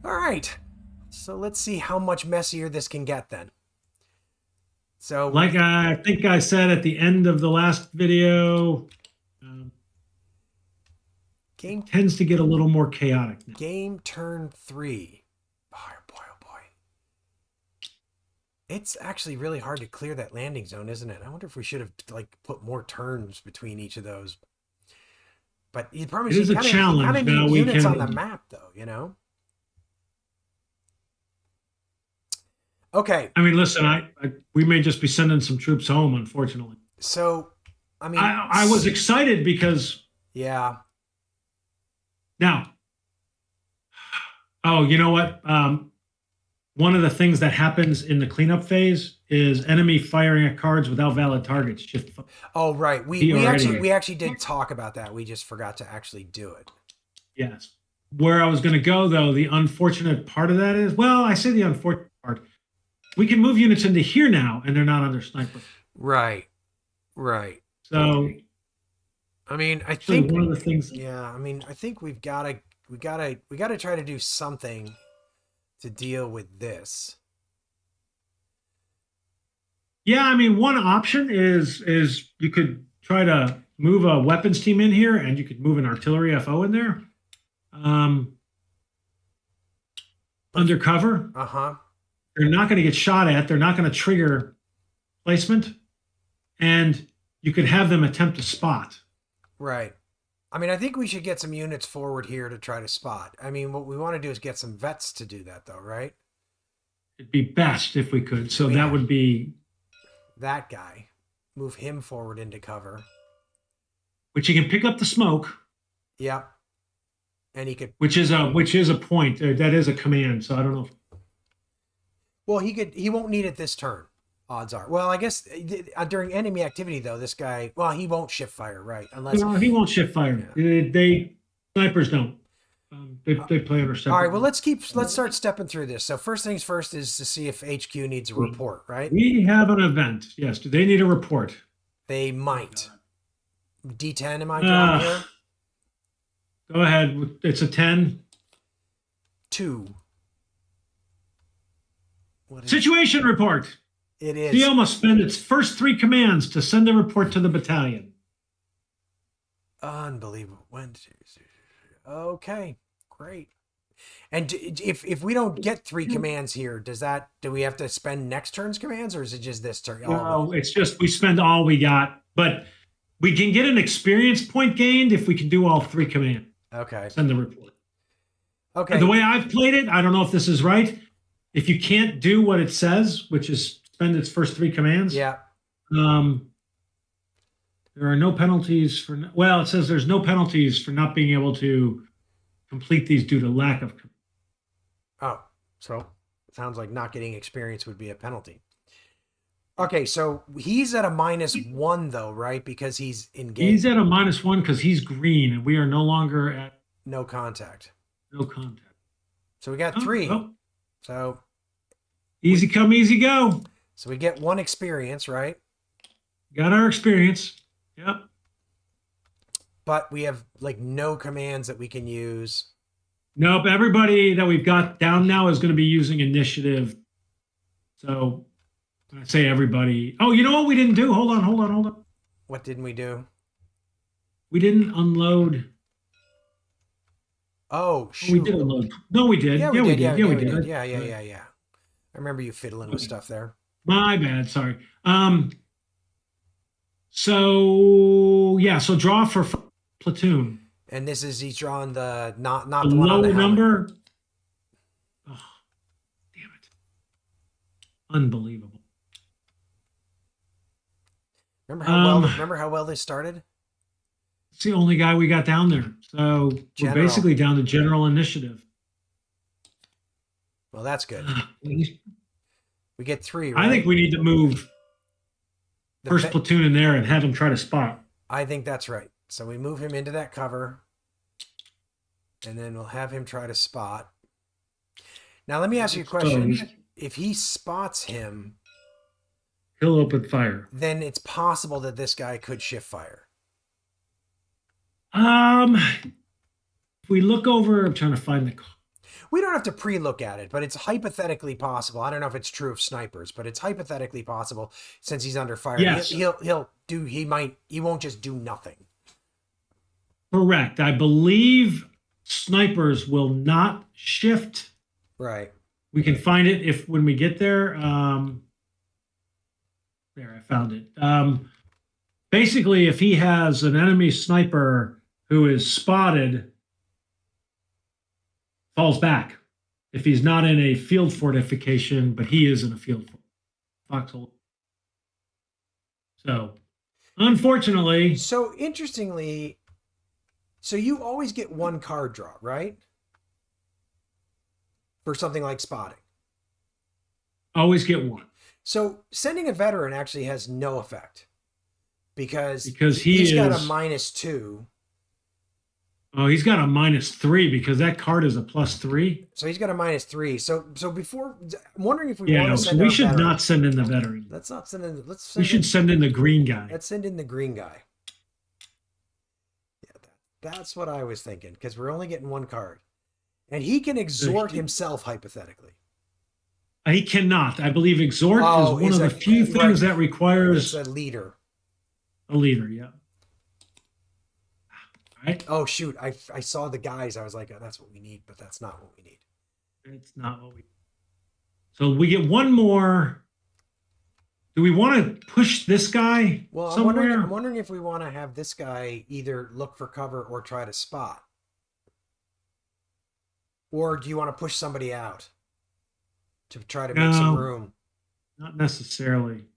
All right. So let's see how much messier this can get then. So, like I think I said at the end of the last video, game it tends to get a little more chaotic now. Game turn 3. Oh boy, oh boy. It's actually really hard to clear that landing zone, isn't it? I wonder if we should have like put more turns between each of those. But you probably It is a challenge. kind of need units on the map, though, you know? Okay. I mean, listen, we may just be sending some troops home, unfortunately. So, I mean, I was excited because yeah. Now, oh, you know what? One of the things that happens in the cleanup phase is enemy firing at cards without valid targets. Oh, right. We actually did talk about that. We just forgot to actually do it. Yes. Where I was going to go, though, the unfortunate part of that is, well, I say the unfortunate part. We can move units into here now, and they're not under sniper. Right. Right. So, I mean, I think one of the things. Yeah, I mean, I think we gotta try to do something to deal with this. Yeah, I mean, one option is you could try to move a weapons team in here, and you could move an artillery FO in there. Undercover. They're not going to get shot at. They're not going to trigger placement, and you could have them attempt to spot. Right. I mean, I think we should get some units forward here to try to spot. I mean, what we want to do is get some vets to do that, though, right? It'd be best if we could. So that would be that guy. Move him forward into cover. Which he can pick up the smoke. Yep. And he could. Which is a point. That is a command. So I don't know. Well, he won't need it this turn. Odds are. Well, I guess during enemy activity, though, this guy, well, he won't shift fire, right? Unless he won't shift fire. Yeah. Snipers don't. They play under separate. All right. Well, let's start stepping through this. So first things first is to see if HQ needs a report, right? We have an event. Yes. Do they need a report? They might. D10, am I drawing here? Go ahead. It's a 10. 2. Situation report. It is. DL must spend its first 3 commands to send a report to the battalion. Unbelievable. Okay, great. And if we don't get 3 commands here, do we have to spend next turn's commands, or is it just this turn? No, it's just we spend all we got, but we can get an experience point gained if we can do all 3 commands. Okay. Send the report. Okay. And the way I've played it, I don't know if this is right. If you can't do what it says, which is spend its first 3 commands. Yeah. There are no penalties for. Well, it says there's no penalties for not being able to complete these due to lack of. Oh, so it sounds like not getting experience would be a penalty. Okay, so he's at a -1 though, right? Because he's engaged. He's at a -1 because he's green, and we are no longer at no contact. No contact. So we got 3. Oh. So easy come, easy go. So we get 1 experience, right? Got our experience. Yep. But we have like no commands that we can use. Nope. Everybody that we've got down now is going to be using initiative. So when I say everybody, oh, you know what we didn't do? Hold on. What didn't we do? We didn't unload. Oh, shoot. We did unload. No, we did. Yeah, we did. Yeah, we did. Yeah. I remember you fiddling with stuff there. My bad. Sorry. So draw for platoon. And this is he's drawing the not the one low on the number. Oh, damn it! Unbelievable. Remember how well this started? It's the only guy we got down there. So we're basically down to general initiative. Well, that's good. We get 3, right? I think we need to move first platoon in there and have him try to spot. I think that's right. So we move him into that cover, and then we'll have him try to spot. Now, let me ask you a question. If he spots him, He'll open fire. then it's possible that this guy could shift fire. If we look over, I'm trying to find the. We don't have to pre-look at it, but it's hypothetically possible. I don't know if it's true of snipers, but it's hypothetically possible since he's under fire. Yes. He won't just do nothing. Correct. I believe snipers will not shift. Right. We can find it when we get there. There, I found it. Basically, if he has an enemy sniper who is spotted, falls back. If he's not in a field fortification, but he is in a field foxhole. So, unfortunately. So interestingly, so you always get one card draw, right? For something like spotting. Always get one. So sending a veteran actually has no effect because he's got a -2. Oh, he's got a -3 because that card is a +3. So he's got a -3. So before, I'm wondering if we Yeah, want no, to so send we our should veteran. not send in the veteran. Let's not send in. We should send in the green guy. Let's send in the green guy. Yeah, that's what I was thinking because we're only getting one card, and he can exhort himself hypothetically. He cannot. I believe exhort is one of the few things that requires a leader. A leader, yeah. Right? Oh shoot! I saw the guys. I was like, oh, that's what we need, but that's not what we need. It's not what we. So we get one more. Do we want to push this guy somewhere? I'm wondering if we want to have this guy either look for cover or try to spot, or do you want to push somebody out to try to make some room? Not necessarily.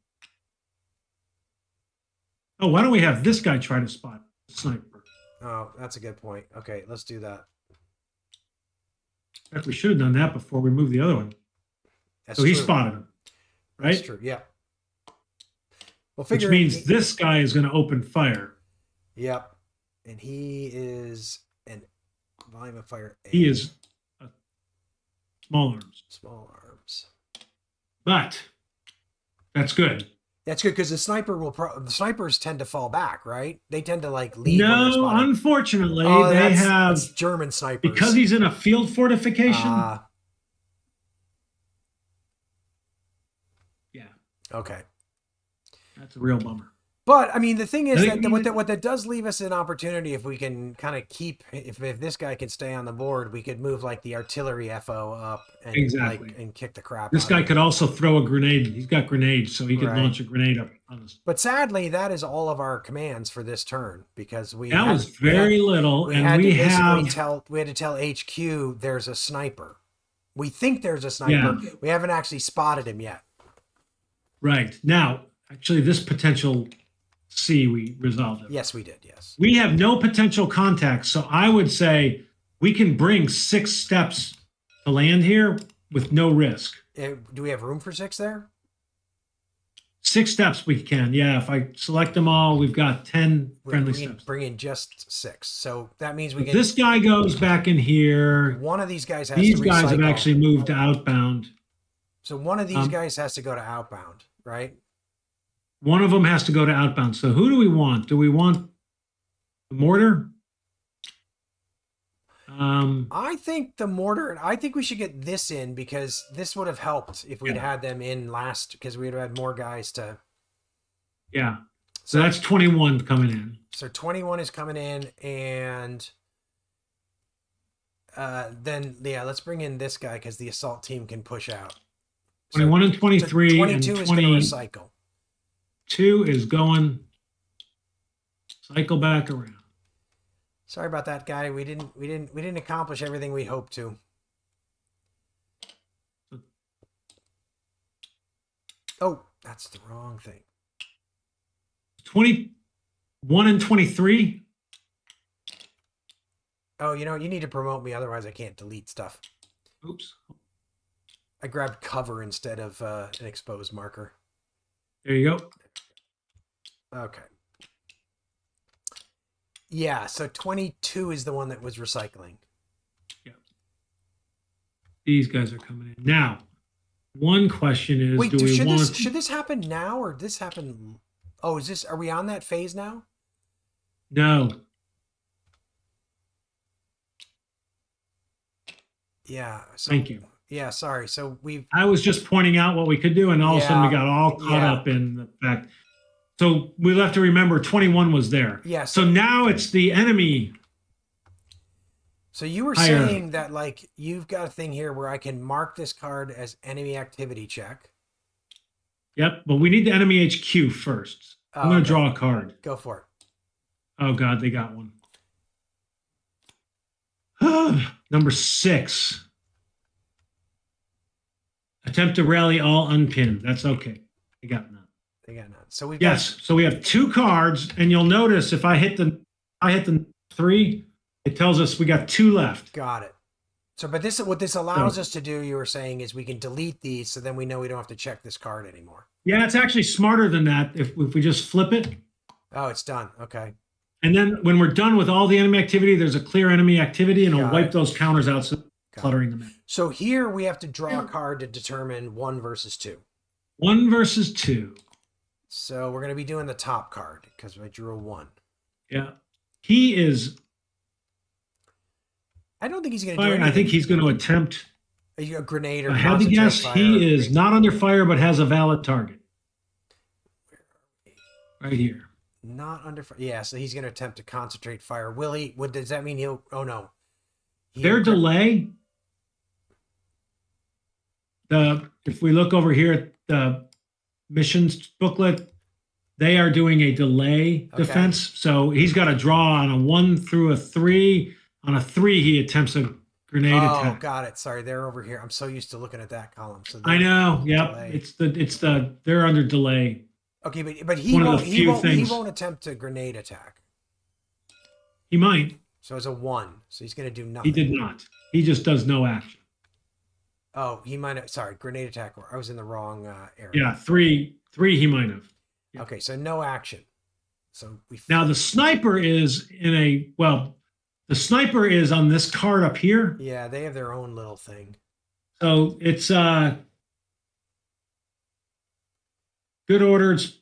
Oh, why don't we have this guy try to spot the sniper? Oh, that's a good point. Okay, let's do that. In fact, we should have done that before we moved the other one. That's so he true. spotted him, right? That's true. Yeah. Well, which means this guy is going to open fire. Yep, and he is an volume of fire. He is small arms. Small arms. But that's good. That's good because the snipers tend to fall back, right? They tend to like leave. No, unfortunately, they have German snipers because he's in a field fortification. Yeah. Okay. That's a real bummer. But I mean, the thing is that what that does leave us an opportunity if we can kind of keep if this guy can stay on the board, we could move like the artillery FO up and and kick the crap. This guy could also throw a grenade. He's got grenades, so he could launch a grenade up on us. But sadly, that is all of our commands for this turn because we was very little, and we had to tell HQ there's a sniper. We think there's a sniper. Yeah. We haven't actually spotted him yet. Right now, actually, this potential. We resolved it. Yes, we did. Yes. We have no potential contacts. So I would say we can bring 6 steps to land here with no risk. Do we have room for 6 there? 6 steps we can. Yeah. If I select them all, we've got 10 friendly steps. Bring in just 6. So that means we can. This guy goes back in here. One of these guys has These to guys have actually moved to outbound. So one of these guys has to go to outbound, right? One of them has to go to outbound. So who do we want? Do we want the mortar? I think the mortar. I think we should get this in because this would have helped if we'd had them in last because we'd have had more guys to. Yeah. So that's 21 coming in. So 21 is coming in, and then let's bring in this guy because the assault team can push out. 21 and 23 22 and is going to recycle. 2 is going cycle back around. Sorry about that, guy. We didn't accomplish everything we hoped to. Oh, that's the wrong thing. 21 and 23. Oh, you need to promote me, otherwise I can't delete stuff. Oops. I grabbed cover instead of an exposed marker. There you go. Okay. Yeah, so 22 is the one that was recycling. Yeah. These guys are coming in. Now, One question is, Wait, do we want should this happen now or this happen? Oh, are we on that phase now? No. Yeah. So, Thank you. Yeah, sorry. So I was just pointing out what we could do, and all of a sudden we got all caught up in the fact. So we'll have to remember 21 was there. Yes. So now it's the enemy. So you were saying that like you've got a thing here where I can mark this card as enemy activity check. Yep, but we need the enemy HQ first. I'm going to draw a card. Go for it. Oh God, they got one. Number 6. Attempt to rally all unpinned. That's okay. They got none. They got none. So we've so we have 2 cards, and you'll notice if I hit the 3, it tells us we got 2 left. Got it. So, but what this allows us to do, you were saying, is we can delete these, so then we know we don't have to check this card anymore. Yeah, it's actually smarter than that. If we just flip it. Oh, it's done. Okay. And then when we're done with all the enemy activity, there's a clear enemy activity, and it'll wipe those counters out, so cluttering them in. So here we have to draw a card to determine 1 versus 2. 1 versus 2. So we're going to be doing the top card because I drew a 1. Yeah. He is. I don't think he's going to do anything. I think he's going to attempt a grenade or I had to guess he is not under fire but has a valid target. Right here. Not under fire. Yeah, so he's going to attempt to concentrate fire. Will he? Does that mean he'll? Oh no. Their delay. If we look over here at the missions booklet, they are doing a delay defense. So he's got to draw on a 1 through a 3. On a 3, he attempts a grenade attack. Oh, got it. Sorry, they're over here. I'm so used to looking at that column. So I know. Yep. It's they're under delay. Okay, but he won't attempt a grenade attack. He might. So it's a 1. So he's going to do nothing. He did not. He just does no action. Oh, he might have. Sorry, grenade attack. I was in the wrong area. Yeah, 3 he might have. Yep. Okay, so no action. So now the sniper is the sniper is on this card up here. Yeah, they have their own little thing. So it's good orders.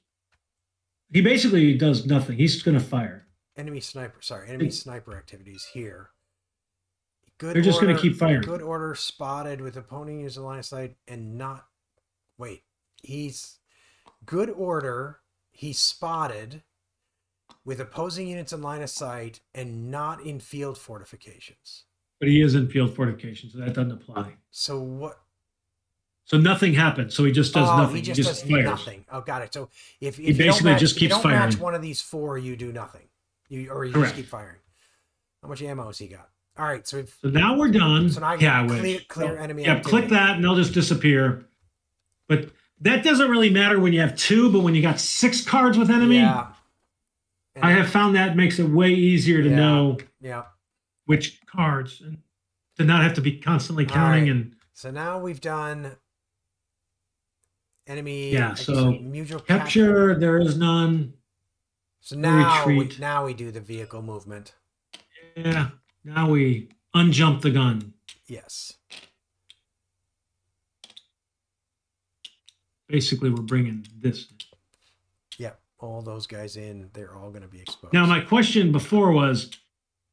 He basically does nothing. He's going to fire. Enemy sniper activities here. They're just going to keep firing. Good order spotted with opponent using line of sight and not. Wait, he's good order. He's spotted with opposing units in line of sight and not in field fortifications. But he is in field fortifications, so that doesn't apply. So what? So nothing happens. So he just does nothing. He just does fires. nothing. Oh, got it. So if he basically just keeps firing. Match one of these 4, you do nothing. You just keep firing. How much ammo has he got? All right, so now we're done. So now I can clear enemy activity. Click that and they'll just disappear. But that doesn't really matter when you have 2, but when you got 6 cards with enemy, I have found that makes it way easier to know which cards and to not have to be constantly counting. Right. And so now we've done enemy. Yeah. So mutual capture. There is none. So now we do the vehicle movement. Yeah. Now we unjump the gun. Yes. Basically, we're bringing this. Yep. All those guys in, they're all going to be exposed. Now, my question before was,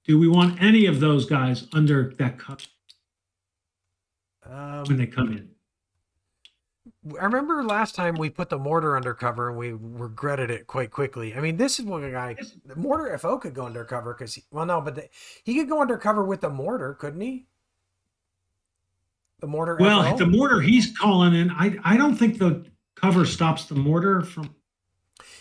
do we want any of those guys under that cover when they come in? I remember last time we put the mortar undercover and we regretted it quite quickly. I mean, this is one guy. The mortar FO could go undercover because he could go undercover with the mortar, couldn't he? The mortar. Well, the mortar he's calling in. I don't think the cover stops the mortar from.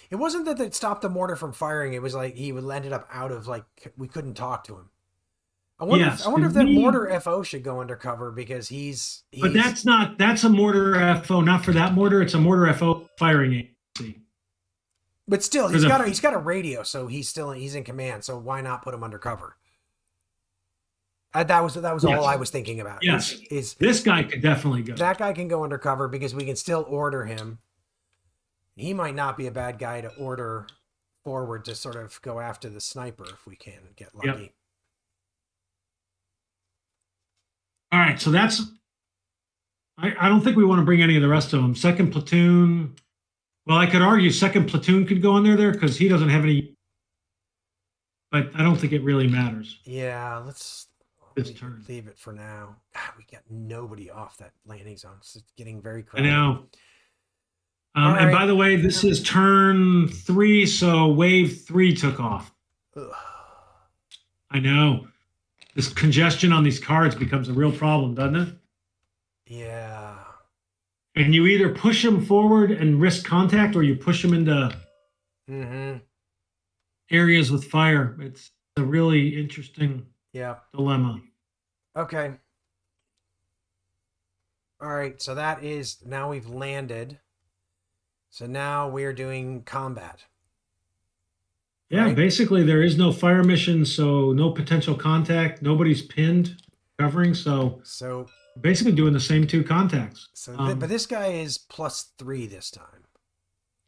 It wasn't that it stopped the mortar from firing. It was like he ended up out of we couldn't talk to him. I wonder if that mortar FO should go undercover because he's. But that's a mortar FO, not for that mortar. It's a mortar FO firing agency. But still, he's got a radio, so he's in command. So why not put him undercover? That was all I was thinking about. Yes, this guy could definitely go. That guy can go undercover because we can still order him. He might not be a bad guy to order forward to sort of go after the sniper if we can get lucky. Yep. All right, so that's I don't think we want to bring any of the rest of them. Second platoon. Well, I could argue second platoon could go in there because he doesn't have any. But I don't think it really matters. Yeah, let's turn. leave it for now. God, we got nobody off that landing zone. It's getting very crowded. I know. And by the way, this is turn 3, so wave 3 took off. Ugh. I know. This congestion on these cards becomes a real problem, doesn't it? Yeah. And you either push them forward and risk contact, or you push them into areas with fire. It's a really interesting dilemma. Okay. All right, so that is, now we've landed. So now we're doing combat. Yeah, right? Basically there is no fire mission, so no potential contact. Nobody's pinned, covering, so basically doing the same 2 contacts. So, but this guy is +3 this time.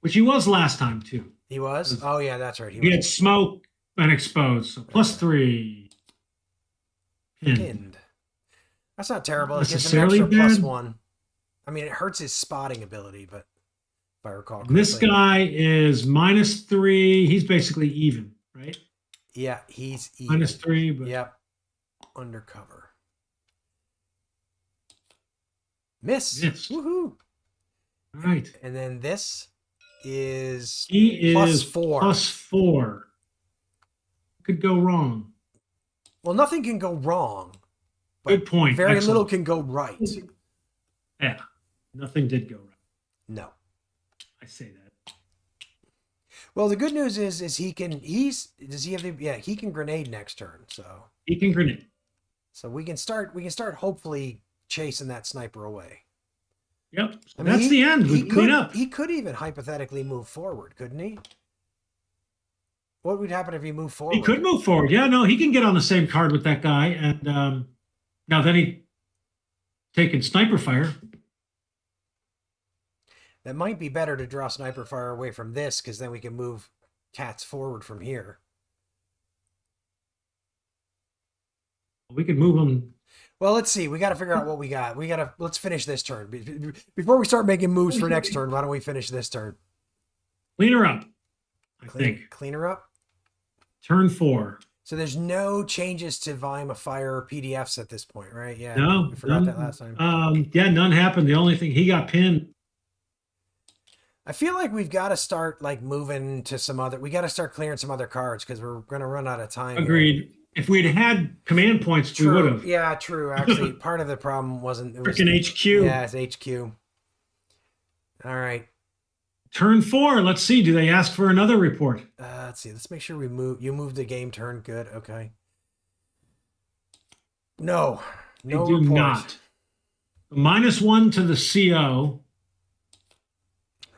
Which he was last time, too. He was? Oh, yeah, that's right. He had smoke and exposed, so +3. Pinned. That's not terrible. It gives him an extra +1. I mean, it hurts his spotting ability, but if I recall correctly. This guy is -3. He's basically even, right? Yeah, he's even. -3, but... Yep. Undercover. Miss. Woohoo. All right. And then this is he is +4. +4. Could go wrong. Well, nothing can go wrong. Good point. Very little can go right. Yeah. Nothing did go right. No. I say that. Well, the good news is he can he can grenade next turn, so. He can grenade. So we can start hopefully chasing that sniper away. Yep. So I mean, that's the end. We clean up. He could even hypothetically move forward, couldn't he? What would happen if he moved forward? He could move forward. Yeah, no, he can get on the same card with that guy. And now then he taking sniper fire. That might be better to draw sniper fire away from this, because then we can move cats forward from here. We could move them. Well, let's see. We got to figure out what we got. Let's finish this turn. Before we start making moves for next turn, why don't we finish this turn? Clean her up. I think. Clean her up? Turn 4. So there's no changes to volume of fire or PDFs at this point, right? Yeah. No. We forgot that last time. Yeah, none happened. The only thing, he got pinned. I feel like we've got to start moving to some other, we got to start clearing some other cards because we're going to run out of time. Agreed. Here. If we'd had command points, we would have. Yeah, true. Actually, part of the problem wasn't. Freaking HQ. Yeah, it's HQ. All right. Turn 4. Let's see. Do they ask for another report? Let's see. Let's make sure we move. You moved the game turn. Good. Okay. No. No they do report. not. -1 to the CO.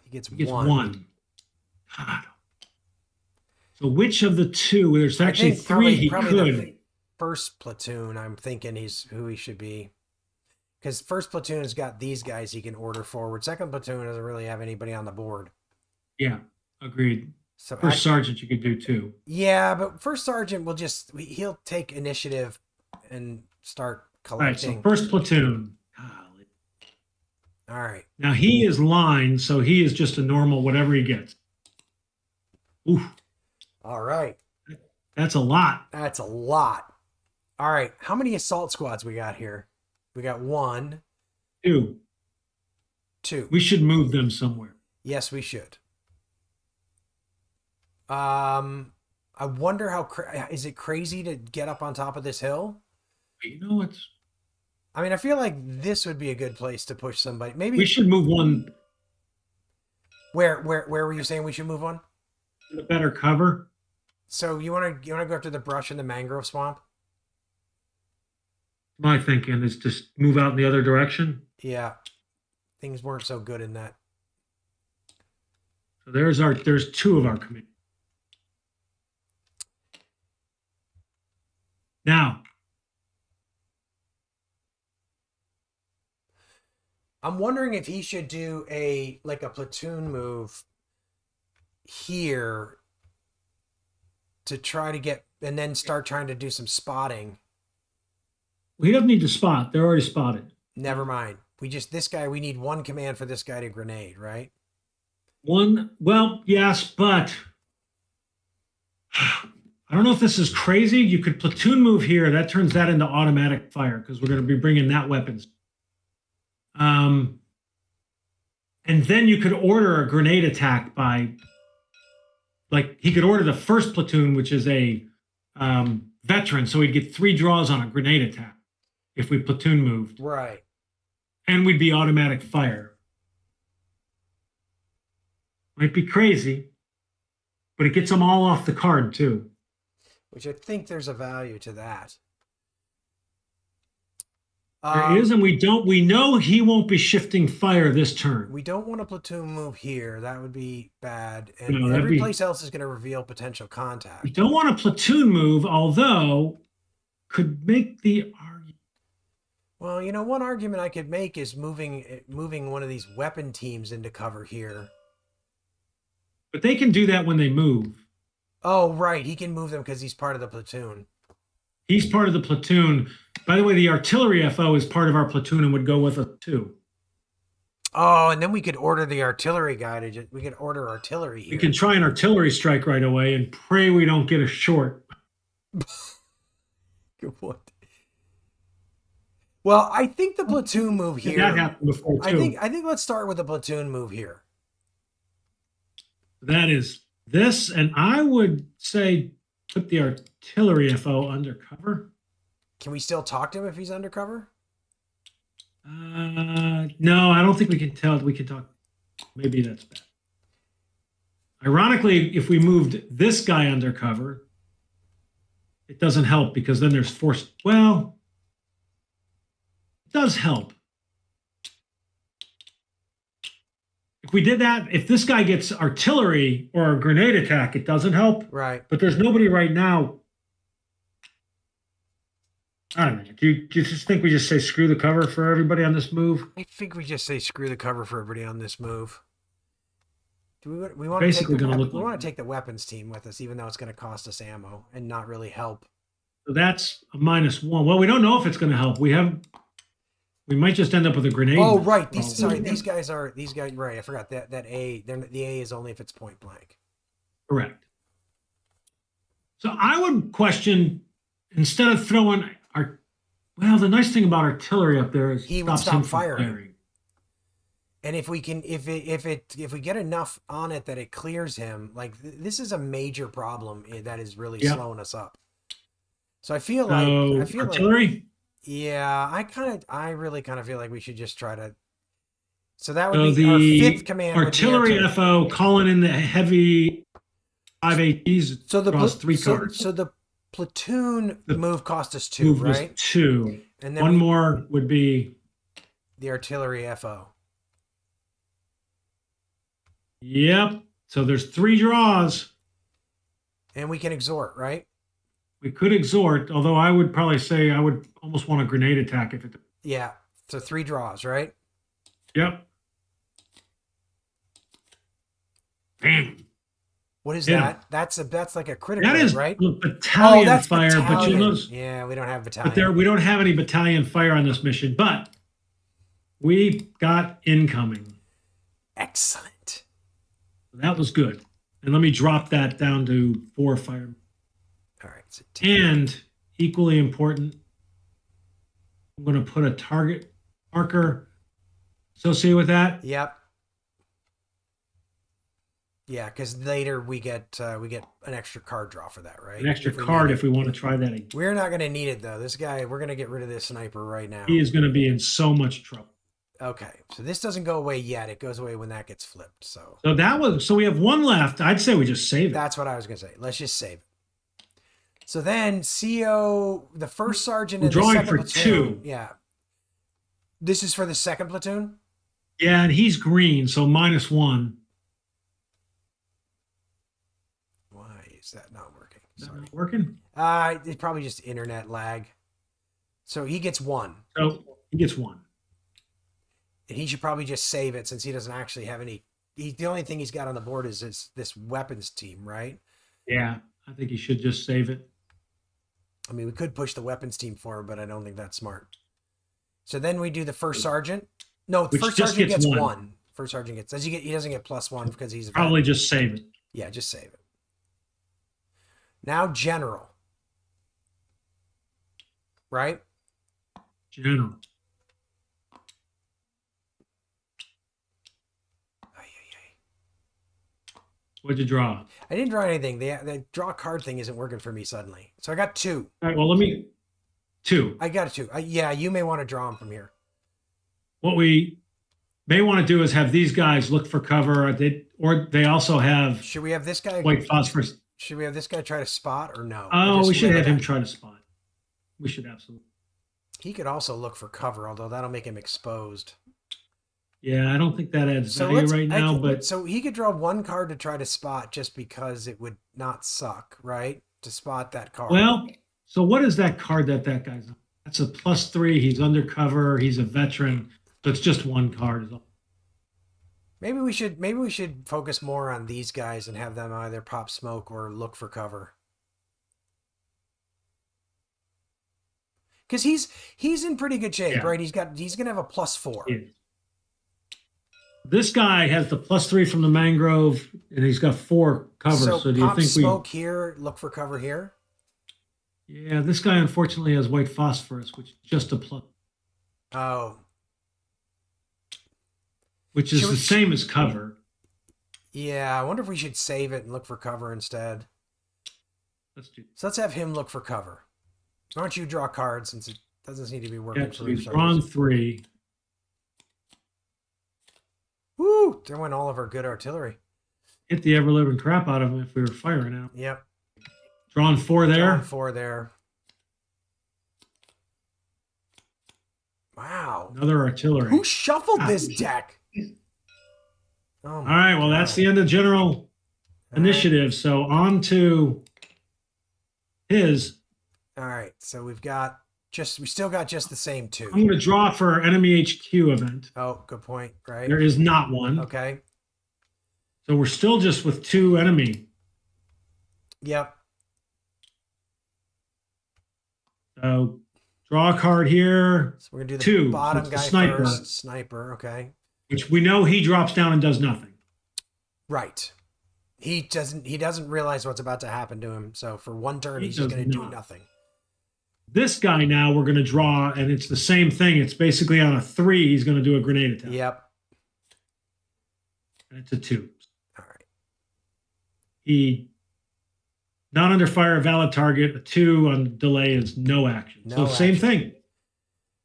He gets 1. God. So which of the 2? There's actually 3 he could. The first platoon, I'm thinking who he should be. Because first platoon has got these guys he can order forward. Second platoon doesn't really have anybody on the board. Yeah, agreed. So first sergeant you could do too. Yeah, but first sergeant he'll take initiative and start collecting. All right, so first platoon. Golly. All right. Now he is line, so he is just a normal whatever he gets. Oof. All right. That's a lot. That's a lot. All right. How many assault squads we got here? We got 1. 2. We should move them somewhere. Yes, we should. I wonder how is it crazy to get up on top of this hill? You know, I mean, I feel like this would be a good place to push somebody. Maybe we should move one. Where were you saying we should move one? The better cover. So you want to go after the brush in the mangrove swamp? My thinking is just move out in the other direction. Yeah, things weren't so good in that. So there's 2 of our committee. Now, I'm wondering if he should do a platoon move here to try to get, and then start trying to do some spotting. Well, he doesn't need to spot. They're already spotted. Never mind. This guy, we need one command for this guy to grenade, right? Well, yes, but I don't know if this is crazy. You could platoon move here. That turns that into automatic fire because we're going to be bringing that weapons. And then you could order a grenade attack by, like, he could order the first platoon, which is a veteran, so he'd get 3 draws on a grenade attack if we platoon moved. Right. And we'd be automatic fire. Might be crazy, but it gets them all off the card too. Which I think there's a value to that. There is, and we know he won't be shifting fire this turn. We don't want a platoon move here. That would be bad. And every place else is going to reveal potential contact. We don't want a platoon move, although could make the argument. Well, one argument I could make is moving one of these weapon teams into cover here. But they can do that when they move. Oh, right. He can move them because he's part of the platoon. He's part of the platoon. By the way, the artillery FO is part of our platoon and would go with us too. Oh, and then we could order the artillery guy we could order artillery here. We can try an artillery strike right away and pray we don't get a short. Good point. Well, I think the platoon move here. That happened before too. I think let's start with the platoon move here. That is this, and I would say put the artillery FO undercover. Can we still talk to him if he's undercover? No, I don't think we can tell. We can talk. Maybe that's bad. Ironically, if we moved this guy undercover, it doesn't help because then there's force. Well, it does help. If we did that, if this guy gets artillery or a grenade attack, it doesn't help. Right. But there's nobody right now. I don't know. Do you just think we just say screw the cover for everybody on this move? I think we just say screw the cover for everybody on this move. Do we want Basically to going to look. We want to take the weapons team with us, even though it's going to cost us ammo and not really help. So that's a -1. Well, we don't know if it's going to help. We might just end up with a grenade. Oh, right. These guys. Right. I forgot that A. The A is only if it's point blank. Correct. So I would question instead of throwing our. Well, the nice thing about artillery up there is he would stop firing. And if we can, if we get enough on it that it clears him, like this is a major problem that is really slowing us up. So I feel like artillery. Yeah, I really kind of feel like we should just try to. So that would be our 5th command. Artillery FO calling in the heavy 5ATs. So across 3 cards. So the platoon move cost us 2, right? 2. And then one more would be the artillery FO. Yep. So there's 3 draws. And we can exhort, right? We could exhort, although I would probably say I would almost want a grenade attack if it. Yeah. So 3 draws, right? Yep. Bam. What is that? That's like a critical, that is right? Battalion fire, battalion. But you know, yeah, we don't have battalion. But we don't have any battalion fire on this mission, but we got incoming. Excellent. That was good. And let me drop that down to 4 fire. All right. So and equally important, I'm going to put a target marker associated with that. Yep. Yeah, because later we get an extra card draw for that, right? An extra card if we want to try that again. We're not going to need it though. This guy, we're going to get rid of this sniper right now. He is going to be in so much trouble. Okay, so this doesn't go away yet. It goes away when that gets flipped. So we have 1 left. I'd say we just save it. That's what I was going to say. Let's just save it. So then CO, the first sergeant and the second platoon. 2. Yeah. This is for the second platoon? Yeah, and he's green, so -1. Why is that not working? Sorry. Not working? It's probably just internet lag. So he gets 1. So he gets 1. And he should probably just save it since he doesn't actually have any. The only thing he's got on the board is this weapons team, right? Yeah, I think he should just save it. I mean, we could push the weapons team for him, but I don't think that's smart. So then we do the first sergeant. No, which first just sergeant gets gets one. one. First sergeant gets. He doesn't get +1 because he's a Probably veteran. just save it. Yeah, just save it. Now general. Right? General. What'd you draw? I didn't draw anything. The draw card thing isn't working for me suddenly. So I got 2. All right, well, let me... 2. I got a 2. Yeah, you may want to draw them from here. What we may want to do is have these guys look for cover. Or they also have... Should we have this guy... white phosphorus. Should we have this guy try to spot or no? Oh, we should have him try to spot. We should absolutely. He could also look for cover, although that'll make him exposed. Yeah, I don't think that adds value right now, but... So he could draw 1 card to try to spot just because it would not suck, right? To spot that card. Well, so what is that card that guy's on? That's a +3. He's undercover. He's a veteran. So it's just 1 card. Maybe we should focus more on these guys and have them either pop smoke or look for cover. Because he's in pretty good shape, right? He's gonna have a +4. Yeah. This guy has the +3 from the mangrove, and he's got 4 cover. So do you think smoke here, look for cover here? Yeah, this guy unfortunately has white phosphorus, which is just a plus. Oh. Which is the same as cover. Yeah, I wonder if we should save it and look for cover instead. Let's do. So let's have him look for cover. Why don't you draw cards since it doesn't seem to be working? Yeah, so he's drawn 3. Woo! There went all of our good artillery. Hit the ever-living crap out of him if we were firing out. Yep. Drawn 4 there. Drawn 4 there. Wow. Another artillery. Who shuffled this deck? Oh all right, well, that's the end of general initiative. So on to his. All right, so we still got just the same 2. I'm going to draw for enemy HQ event. Oh, good point, right? There is not one. Okay. So we're still just with 2 enemy. Yep. So draw a card here. So we're going to do the 2. bottom So guy sniper. first. Sniper, okay. Which we know he drops down and does nothing. Right. He doesn't realize what's about to happen to him. So for 1 turn, he's just going to do nothing. This guy now we're going to draw, and it's the same thing. It's basically on a 3, he's going to do a grenade attack. Yep. And it's a 2. All right. He not under fire, valid target. A 2 on delay is no action. No so same action. thing.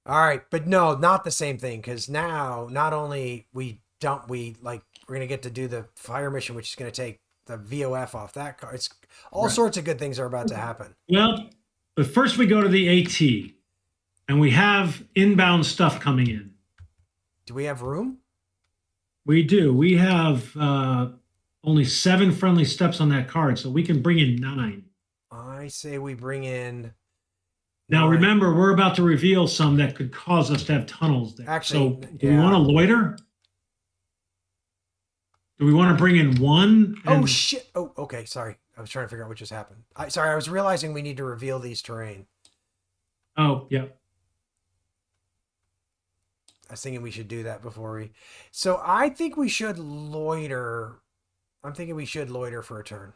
All right, but no, not the same thing, because now not only we're gonna get to do the fire mission, which is gonna take the VOF off that car. It's all sorts of good things are about to happen. Well, but first we go to the AT, and we have inbound stuff coming in. Do we have room? We do. We have only 7 friendly steps on that card, so we can bring in 9. I say we bring in. Now, 9. remember, we're about to reveal some that could cause us to have tunnels there. Actually, so do we want to loiter? Do we want to bring in 1? Oh, shit. Oh, okay. Sorry. I was trying to figure out what just happened. I was realizing we need to reveal these terrain. Oh, yeah. I was thinking we should do that before we. So I think we should loiter. I'm thinking we should loiter for a turn.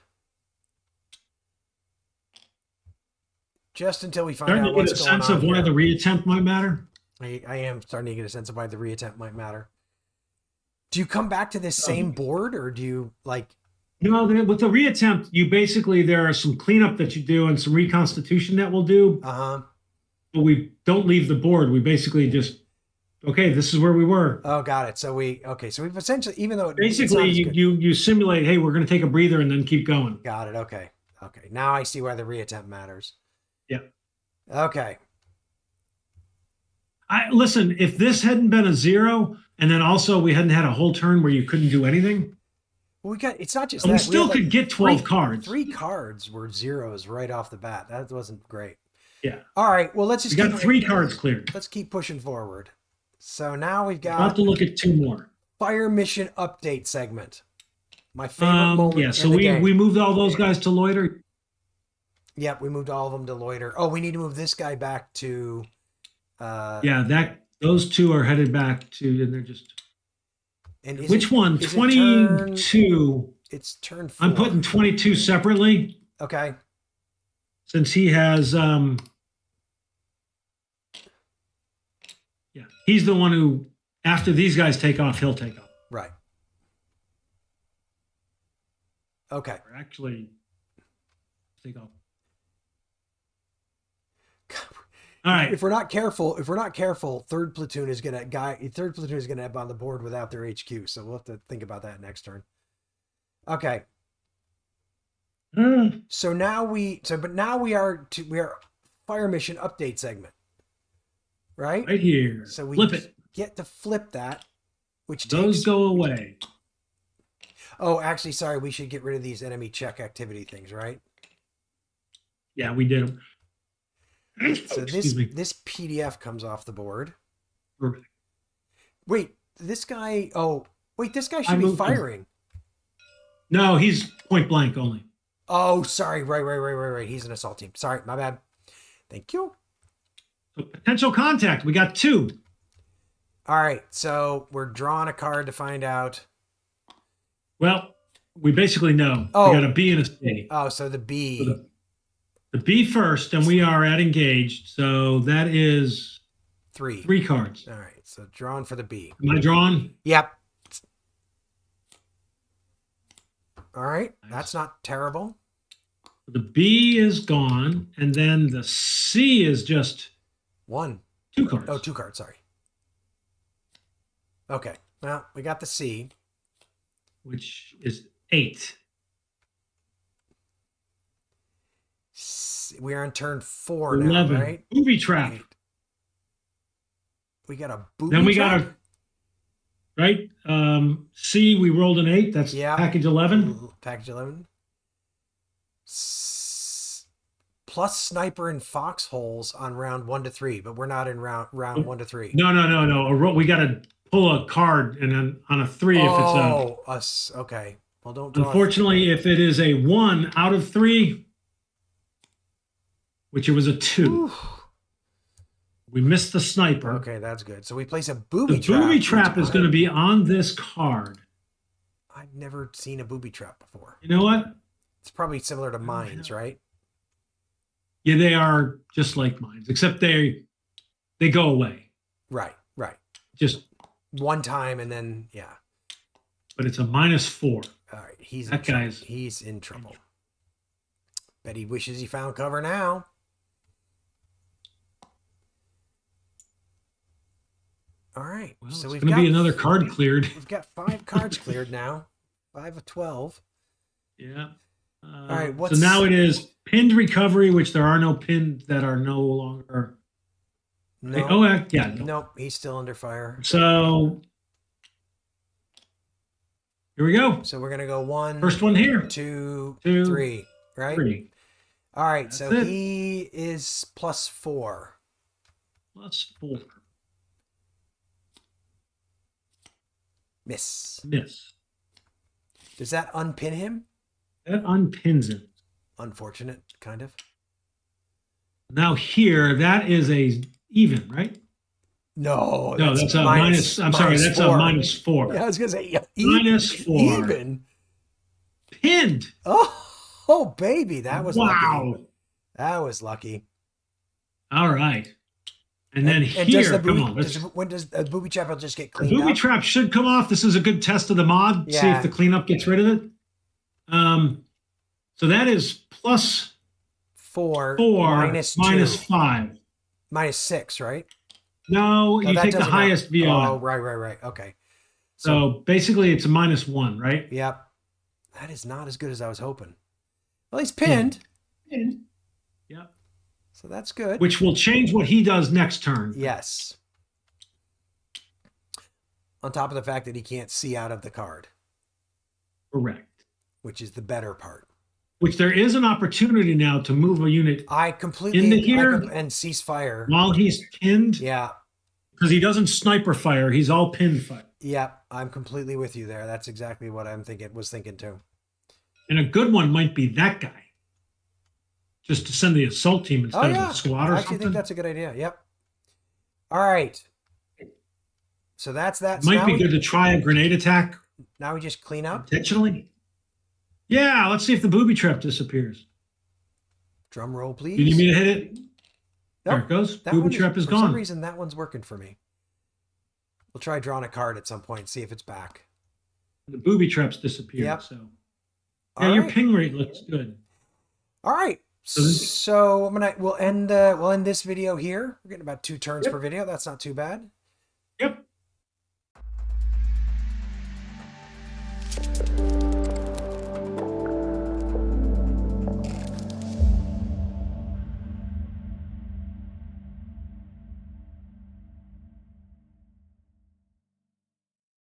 Just until we find out what's going on. Starting to get a sense of why the reattempt might matter? I am starting to get a sense of why the reattempt might matter. Do you come back to this same board, or do you like... No, with the reattempt, there are some cleanup that you do and some reconstitution that we'll do. Uh-huh. But we don't leave the board. We basically just, okay, this is where we were. Oh, got it. So we've essentially, even though... Basically, you simulate, hey, we're going to take a breather and then keep going. Got it. Okay. Okay. Now I see why the reattempt matters. Yeah. Okay. Listen, if this hadn't been a 0, and then also we hadn't had a whole turn where you couldn't do anything. Well, it's not just that. We still could get 12 cards. 3 cards were 0s right off the bat. That wasn't great. Yeah. All right. Well, let's just got 3 cards cleared. Let's keep pushing forward. So now we've got... About to look at 2 more. Fire mission update segment. My favorite moment. Yeah, so we moved all those guys to loiter. Yep, we moved all of them to loiter. Oh, we need to move this guy back to... yeah, Those two are headed back to, and they're just. And which one? 22. It's turn 4. I'm putting 22 separately. Okay. Since he has, yeah, he's the one who, after these guys take off, he'll take off. Right. Okay. Or actually, take off. All right. If we're not careful, third platoon is gonna have on the board without their HQ. So we'll have to think about that next turn. Okay. So now we are fire mission update segment. Right? Right here. So we flip it. Get to flip that, which those go away. Oh, actually, sorry, we should get rid of these enemy check activity things, right? Yeah, we did them. So this PDF comes off the board. Perfect. Wait, this guy. Oh, wait, this guy should be firing. No, he's point blank only. Oh, sorry. Right. He's an assault team. Sorry, my bad. Thank you. So potential contact. We got 2. All right, so we're drawing a card to find out. Well, we basically know. Oh. We got a B and a C. Oh, so the B. So the B first, and we are at engaged. So that is 3 cards. All right, so drawn for the B. Am I drawn? Yep. All right, that's not terrible. The B is gone, and then the C is just 1. 2 cards. Oh, 2 cards, sorry. Okay, well, we got the C. Which is 8. We are on turn 4 11. now, right? Booby trap. 8. We got a booby trap? Then we got a, right? C, we rolled an 8. That's package 11. Package 11. Plus sniper and foxholes on round 1 to 3, but we're not in round 1 to 3. No. We got to pull a card, and then on a 3 if it's a... okay. Well, don't draw. Unfortunately, if it is a 1 out of 3, which it was a 2. Ooh. We missed the sniper. Okay, that's good. So we place a booby trap. The booby trap is going to be on this card. I've never seen a booby trap before. You know what? It's probably similar to mines, right? Yeah, they are just like mines, except they go away. Right. Just one time, and then But it's a -4. All right, he's in trouble. Bet he wishes he found cover now. All right, well, so it's we've going got to be another card cleared. We've got 5 cards cleared now. 5 of 12. Yeah. All right. So now it is pinned recovery, which there are no pins that are no longer. No. Oh, yeah. Nope. He's still under fire. So here we go. So we're gonna go 1. First one here. 2, 2, 3. Right. 3. All right. That's so it. he is +4. +4. Miss. Does that unpin him? That unpins him. Unfortunate, kind of. Now here, that is a even, right? No, that's a minus. I'm sorry, that's a -4. Yeah, I was gonna say -4. Even. Pinned. Oh, baby, that was wow. Lucky. That was lucky. All right. And then here, when does the booby trap just get the cleaned booby up? trap should come off. This is a good test of the mod. Yeah. See if the cleanup gets rid of it. So that is +4 -5 -6, right? No, you take the highest VO. Oh, right. Okay. So basically, it's a -1, right? Yep. That is not as good as I was hoping. Well, he's pinned. Pinned. Yep. So that's good. Which will change what he does next turn. Yes. On top of the fact that he can't see out of the card. Correct. Which is the better part. Which there is an opportunity now to move a unit I completely into here and cease fire while he's pinned. Yeah. Because he doesn't sniper fire. He's all pinned fire. Yeah, I'm completely with you there. That's exactly what was thinking too. And a good one might be that guy. Just to send the assault team instead of the squad or something. I actually think that's a good idea. Yep. All right. So that's that. It might be good to try a grenade attack. Now we just clean up intentionally. Yeah, let's see if the booby trap disappears. Drum roll, please. You need me to hit it? Nope. There it goes. Booby trap is gone. For some reason, that one's working for me. We'll try drawing a card at some point and see if it's back. The booby traps disappeared. Yep. So yeah, your ping rate looks good. All right. So we'll end this video here. We're getting about 2 turns per video. That's not too bad. Yep.